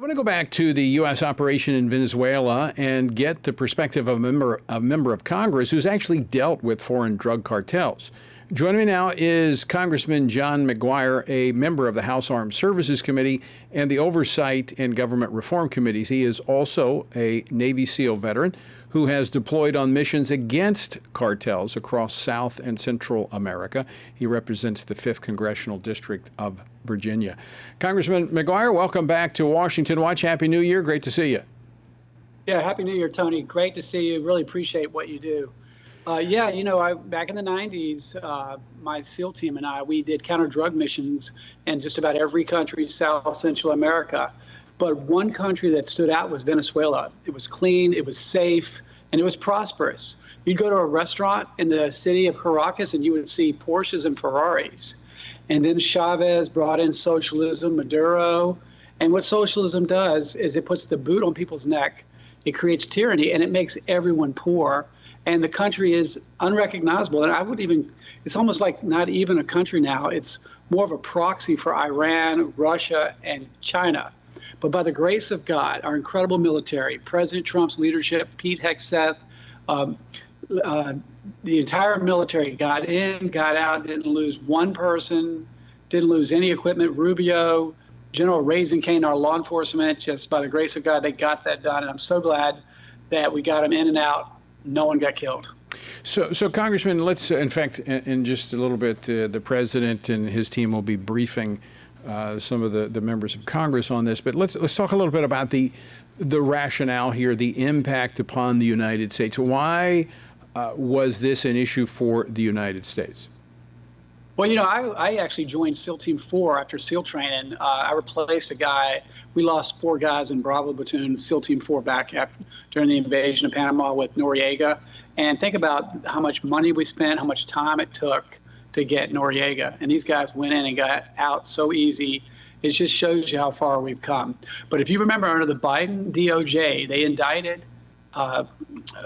I want to go back to the U.S. operation in Venezuela and get the perspective of a member of Congress who's actually dealt with foreign drug cartels. Joining me now is Congressman John McGuire, a member of the House Armed Services Committee and the Oversight and Government Reform Committees. He is also a Navy SEAL veteran who has deployed on missions against cartels across South and Central America. He represents the 5th Congressional District of Virginia. Congressman McGuire, welcome back to Washington Watch. Happy New Year. Great to see you. Yeah, Happy New Year, Tony. Great to see you. Really appreciate what you do. Back in the 90s, my SEAL team and we did counter-drug missions in just about every country, South Central America. But one country that stood out was Venezuela. It was clean, it was safe, and it was prosperous. You'd go to a restaurant in the city of Caracas and you would see Porsches and Ferraris. And then Chavez brought in socialism, Maduro. And what socialism does is it puts the boot on people's neck. It creates tyranny and it makes everyone poor. And the country is unrecognizable. And it's almost like not even a country now. It's more of a proxy for Iran, Russia, and China. But by the grace of God, our incredible military, President Trump's leadership, Pete Hegseth, the entire military got in, got out, didn't lose one person, didn't lose any equipment. Rubio, General Raising Cane, our law enforcement, just by the grace of God, they got that done. And I'm so glad that we got them in and out. No one got killed. So Congressman, let's, in fact, in just a little bit, the president and his team will be briefing some of the members of Congress on this. But let's talk a little bit about the rationale here, the impact upon the United States. Why was this an issue for the United States? Well, I actually joined SEAL Team 4 after SEAL training. I replaced a guy. We lost 4 guys in Bravo Platoon, SEAL Team 4 back during the invasion of Panama with Noriega. And think about how much money we spent, how much time it took to get Noriega. And these guys went in and got out so easy. It just shows you how far we've come. But if you remember, under the Biden DOJ, they indicted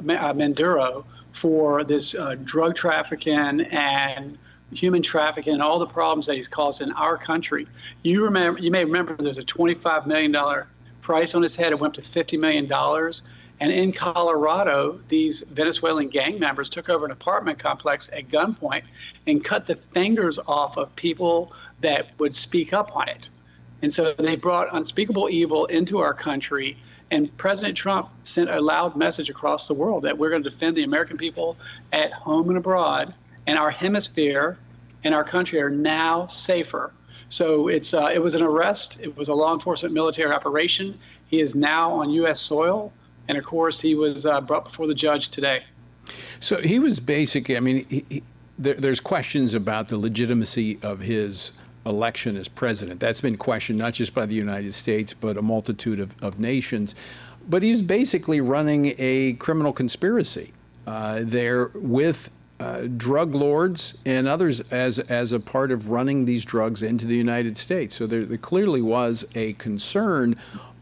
Maduro for this drug trafficking and human trafficking and all the problems that he's caused in our country. You may remember there's a $25 million price on his head. It went to $50 million. And in Colorado, these Venezuelan gang members took over an apartment complex at gunpoint and cut the fingers off of people that would speak up on it. And so they brought unspeakable evil into our country. And President Trump sent a loud message across the world that we're going to defend the American people at home and abroad. And our hemisphere and our country are now safer. So it was an arrest. It was a law enforcement military operation. He is now on U.S. soil. And of course, he was brought before the judge today. So he was basically, there's questions about the legitimacy of his election as president. That's been questioned not just by the United States, but a multitude of nations. But he's basically running a criminal conspiracy there with drug lords and others as a part of running these drugs into the United States. So there clearly was a concern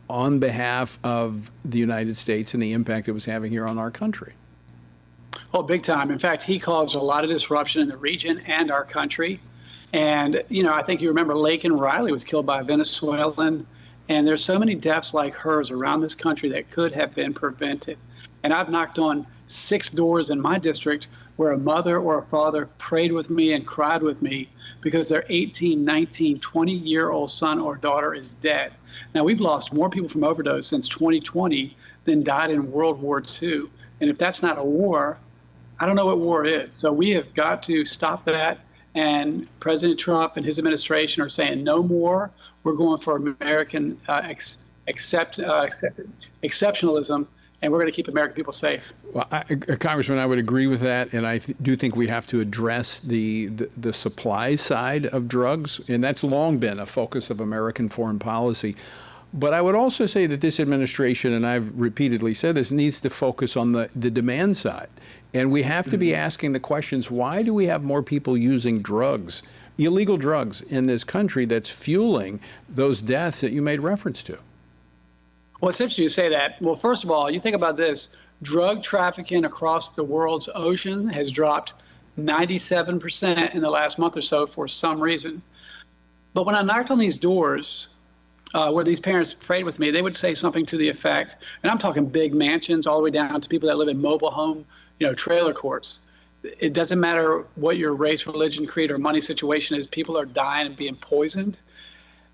on behalf of the United States and the impact it was having here on our country. Oh, big time. In fact, he caused a lot of disruption in the region and our country. And, I think you remember Laken Riley was killed by a Venezuelan. And there's so many deaths like hers around this country that could have been prevented. And I've knocked on 6 doors in my district where a mother or a father prayed with me and cried with me because their 18, 19, 20-year-old son or daughter is dead. Now, we've lost more people from overdose since 2020 than died in World War II. And if that's not a war, I don't know what war is. So we have got to stop that. And President Trump and his administration are saying no more. We're going for American exceptionalism, and we're going to keep American people safe. Well, Congressman, I would agree with that, and I do think we have to address the supply side of drugs, and that's long been a focus of American foreign policy. But I would also say that this administration, and I've repeatedly said this, needs to focus on the demand side. And we have to be asking the questions, why do we have more people using drugs, illegal drugs in this country that's fueling those deaths that you made reference to? Well, it's interesting you say that. Well, first of all, you think about this. Drug trafficking across the world's ocean has dropped 97% in the last month or so for some reason. But when I knocked on these doors, where these parents prayed with me, they would say something to the effect, and I'm talking big mansions all the way down to people that live in mobile home, trailer courts. It doesn't matter what your race, religion, creed, or money situation is. People are dying and being poisoned.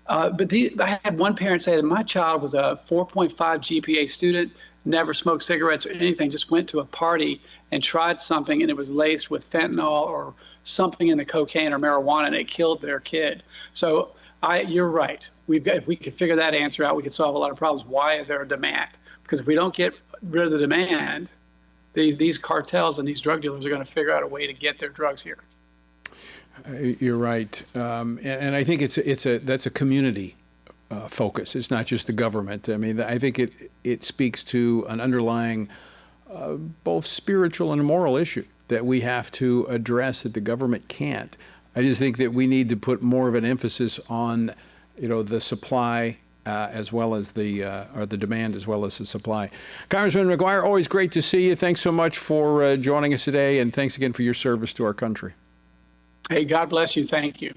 I had one parent say that my child was a 4.5 GPA student, never smoked cigarettes or anything, just went to a party and tried something and it was laced with fentanyl or something in the cocaine or marijuana and it killed their kid. So you're right. If we could figure that answer out, we could solve a lot of problems. Why is there a demand? Because if we don't get rid of the demand, these cartels and these drug dealers are going to figure out a way to get their drugs here. You're right, and I think that's a community focus. It's not just the government. I mean, I think it speaks to an underlying both spiritual and moral issue that we have to address that the government can't. I just think that we need to put more of an emphasis on, the supply as well as or the demand as well as the supply. Congressman McGuire, always great to see you. Thanks so much for joining us today, and thanks again for your service to our country. Hey, God bless you. Thank you.